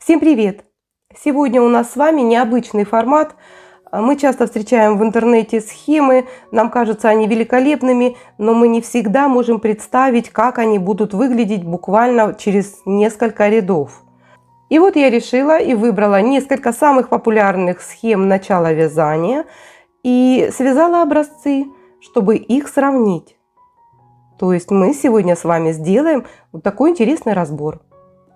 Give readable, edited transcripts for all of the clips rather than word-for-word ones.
Всем привет! Сегодня у нас с вами необычный формат. Мы часто встречаем в интернете схемы, нам кажутся они великолепными, но мы не всегда можем представить, как они будут выглядеть буквально через несколько рядов. И вот я решила и выбрала несколько самых популярных схем начала вязания и связала образцы, чтобы их сравнить. То есть мы сегодня с вами сделаем вот такой интересный разбор.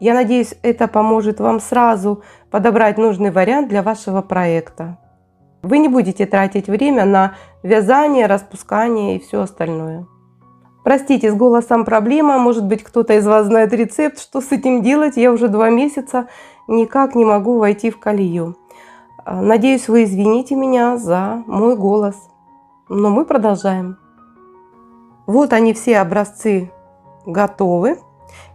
Я надеюсь, это поможет вам сразу подобрать нужный вариант для вашего проекта. Вы не будете тратить время на вязание, распускание и все остальное. Простите, с голосом проблема, может быть, кто-то из вас знает рецепт, что с этим делать. Я уже 2 месяца никак не могу войти в колею. Надеюсь, вы извините меня за мой голос. Но мы продолжаем. Вот они, все образцы готовы.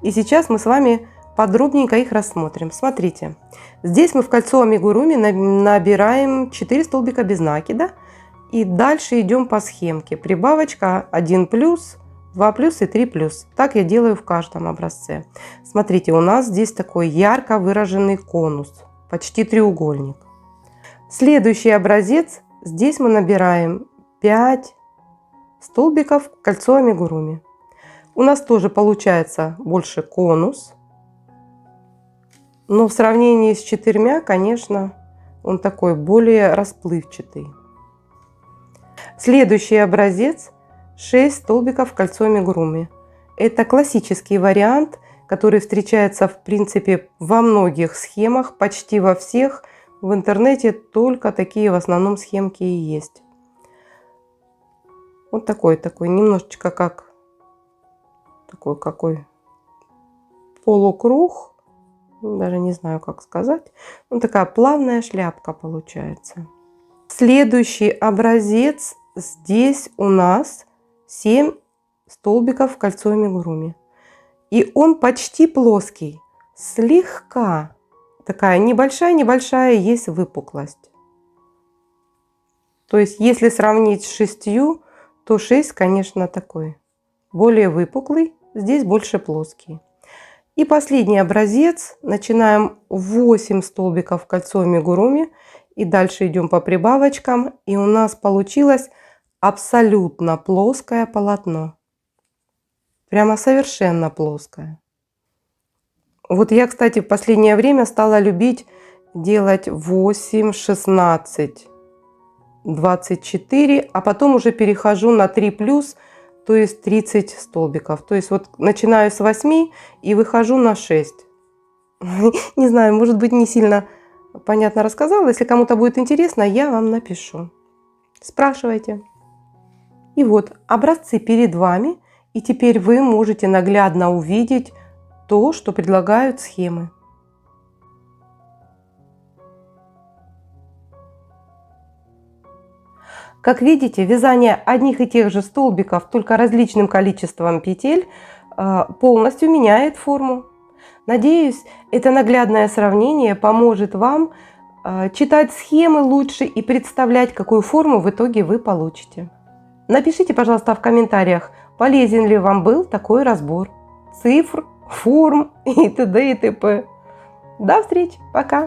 И сейчас мы с вами подробненько их рассмотрим. Смотрите, здесь мы в кольцо амигуруми набираем 4 столбика без накида. И дальше идем по схемке. Прибавочка 1 плюс, 2 плюс и 3 плюс. Так я делаю в каждом образце. Смотрите, у нас здесь такой ярко выраженный конус, почти треугольник. Следующий образец. Здесь мы набираем 5 столбиков кольцо амигуруми. У нас тоже получается больше конус. Но в сравнении с 4, конечно, он такой более расплывчатый. Следующий образец. 6 столбиков кольцо амигуруми. Это классический вариант, который встречается в принципе во многих схемах, почти во всех. В интернете только такие в основном схемки и есть. Вот такой немножечко как такой какой полукруг. Даже не знаю, как сказать. Вот такая плавная шляпка получается. Следующий образец. Здесь у нас 7 столбиков кольцо амигуруми. И он почти плоский. Слегка. Такая небольшая есть выпуклость. То есть, если сравнить с 6, то 6, конечно, такой более выпуклый. Здесь больше плоский. И последний образец. Начинаем 8 столбиков кольцо амигуруми. И дальше идем по прибавочкам. И у нас получилось абсолютно плоское полотно. Прямо совершенно плоское. Вот я, кстати, в последнее время стала любить делать 8, 16, 24. А потом уже перехожу на 3 плюс. То есть 30 столбиков. То есть вот начинаю с 8 и выхожу на 6. Не знаю, может быть, не сильно понятно рассказала. Если кому-то будет интересно, я вам напишу. Спрашивайте. И вот образцы перед вами. И теперь вы можете наглядно увидеть то, что предлагают схемы. Как видите, вязание одних и тех же столбиков, только различным количеством петель, полностью меняет форму. Надеюсь, это наглядное сравнение поможет вам читать схемы лучше и представлять, какую форму в итоге вы получите. Напишите, пожалуйста, в комментариях, полезен ли вам был такой разбор цифр, форм и т.д. и т.п. До встречи, пока!